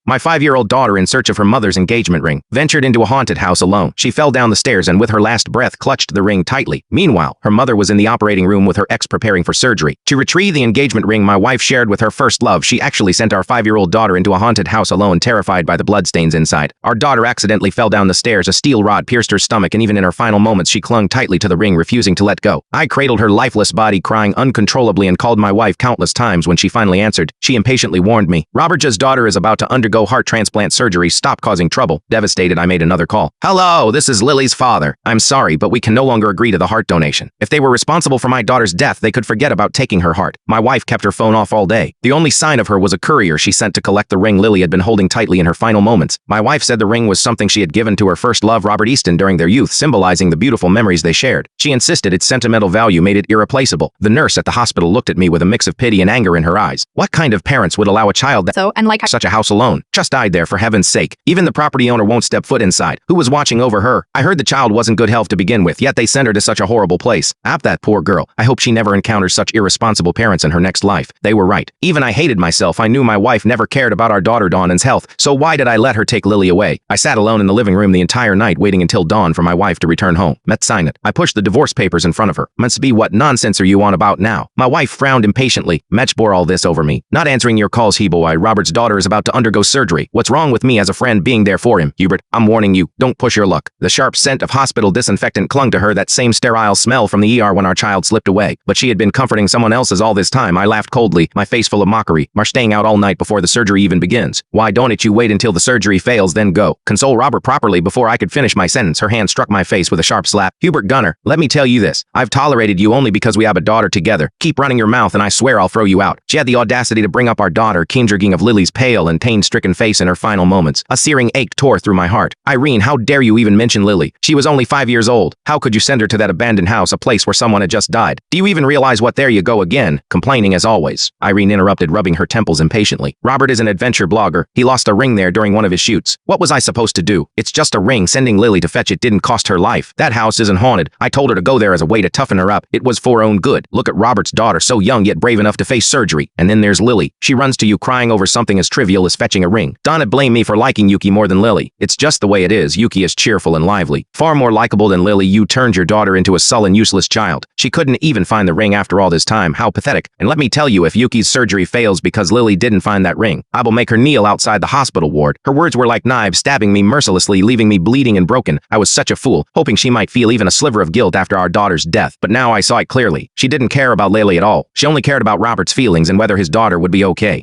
My 5-year-old daughter, in search of her mother's engagement ring, ventured into a haunted house alone. She fell down the stairs and with her last breath clutched the ring tightly. Meanwhile, her mother was in the operating room with her ex preparing for surgery. To retrieve the engagement ring my wife shared with her first love, she actually sent our 5-year-old daughter into a haunted house alone, terrified by the bloodstains inside. Our daughter accidentally fell down the stairs, a steel rod pierced her stomach, and even in her final moments she clung tightly to the ring, refusing to let go. I cradled her lifeless body, crying uncontrollably, and called my wife countless times. When she finally answered, she impatiently warned me, "Robert's daughter is about to undergo heart transplant surgery. Stop causing trouble." Devastated, I made another call. "Hello, this is Lily's father. I'm sorry, but we can no longer agree to the heart donation. If they were responsible for my daughter's death, they could forget about taking her heart." My wife kept her phone off all day. The only sign of her was a courier she sent to collect the ring Lily had been holding tightly in her final moments. My wife said the ring was something she had given to her first love, Robert Easton, during their youth, symbolizing the beautiful memories they shared. She insisted its sentimental value made it irreplaceable. The nurse at the hospital looked at me with a mix of pity and anger in her eyes. What kind of parents would allow a child that such a house alone? Just died there, for heaven's sake. Even the property owner won't step foot inside. Who was watching over her? I heard the child wasn't good health to begin with, yet they sent her to such a horrible place. That poor girl. I hope she never encounters such irresponsible parents in her next life. They were right. Even I hated myself. I knew my wife never cared about our daughter Dawn's health, so why did I let her take Lily away? I sat alone in the living room the entire night, waiting until dawn for my wife to return home. Sign it. I pushed the divorce papers in front of her. Must be, what nonsense are you on about now? My wife frowned impatiently. Metch bore all this over me. Not answering your calls, he boy. Robert's daughter is about to undergo surgery. What's wrong with me as a friend being there for him? Hubert, I'm warning you, don't push your luck. The sharp scent of hospital disinfectant clung to her, that same sterile smell from the ER when our child slipped away. But she had been comforting someone else's all this time. I laughed coldly, my face full of mockery. "We're staying out all night before the surgery even begins. Why don't you wait until the surgery fails, then go?" Console Robert properly. Before I could finish my sentence, her hand struck my face with a sharp slap. "Hubert Gunner, let me tell you this. I've tolerated you only because we have a daughter together. Keep running your mouth and I swear I'll throw you out." She had the audacity to bring up our daughter, kindred of Lily's pale and pain-stricken face in her final moments. A searing ache tore through my heart. "Irene, how dare you even mention Lily? She was only 5 years old. How could you send her to that abandoned house, a place where someone had just died? Do you even realize what—" "There you go again, complaining as always," Irene interrupted, rubbing her temples impatiently. "Robert is an adventure blogger. He lost a ring there during one of his shoots. What was I supposed to do? It's just a ring. Sending Lily to fetch it didn't cost her life. That house isn't haunted. I told her to go there as a way to toughen her up. It was for her own good. Look at Robert's daughter, so young yet brave enough to face surgery. And then there's Lily. She runs to you crying over something as trivial as fetching a ring. Don't blame me for liking Yuki more than Lily. It's just the way it is. Yuki is cheerful and lively. Far more likable than Lily. You turned your daughter into a sullen, useless child. She couldn't even find the ring after all this time. How pathetic. And let me tell you, if Yuki's surgery fails because Lily didn't find that ring, I will make her kneel outside the hospital ward." Her words were like knives, stabbing me mercilessly, leaving me bleeding and broken. I was such a fool, hoping she might feel even a sliver of guilt after our daughter's death. But now I saw it clearly. She didn't care about Lily at all. She only cared about Robert's feelings and whether his daughter would be okay.